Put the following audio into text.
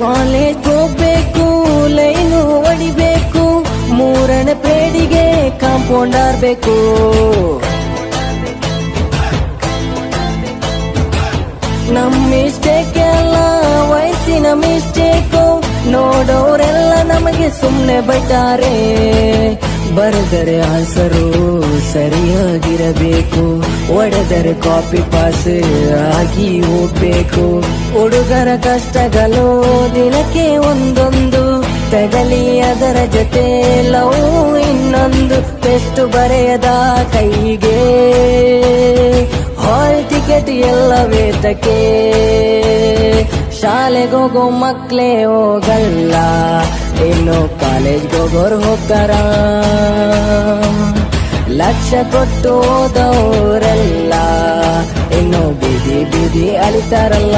College ಹೋಗ್ಬೇಕು, line ಹೊಡಿಬೇಕು, ಮೂರನೇ ಪೇಡಿಗೆ ಕಾಂಪೌಂಡ್ ಆರ್ಬೇಕು. ನಮ್ ಮಿಸ್ಟೇಕ್ ಎಲ್ಲ ವಯಸ್ಸಿನ ಮಿಸ್ಟೇಕು, ನೋಡೋರೆಲ್ಲ ನಮಗೆ ಸುಮ್ನೆ ಬೈತಾರೆ. ಬರೆದರೆ ಆನ್ಸರು ಸರಿಯಾಗಿರಬೇಕು, ಒಡೆದರೆ ಕಾಪಿ ಪಾಸ್ ಆಗಿ ಹೋಗ್ಬೇಕು. ಹುಡುಗರ ಕಷ್ಟಗಳು ದಿನಕ್ಕೆ ಒಂದೊಂದು, ತಗಲಿ ಅದರ ಜೊತೆ ಲವ್ ಇನ್ನೊಂದು. ಟೆಸ್ಟ್ ಬರೆಯದ ಕೈಗೆ ಹಾಲ್ ಟಿಕೆಟ್ ಎಲ್ಲ ವೇತಕ್ಕೆ. ಶಾಲೆಗೋಗೋ ಮಕ್ಳೇ ಹೋಗಲ್ಲ, ಇನ್ನು ಕಾಲೇಜ್ಗೋಗೋರು ಹೋಗ್ತಾರ. ಲಕ್ಷ ಕೊಟ್ಟು ಹೋದವರೆಲ್ಲ ಇನ್ನು ಬೀದಿ ಬೀದಿ ಅಳಿತಾರಲ್ಲ.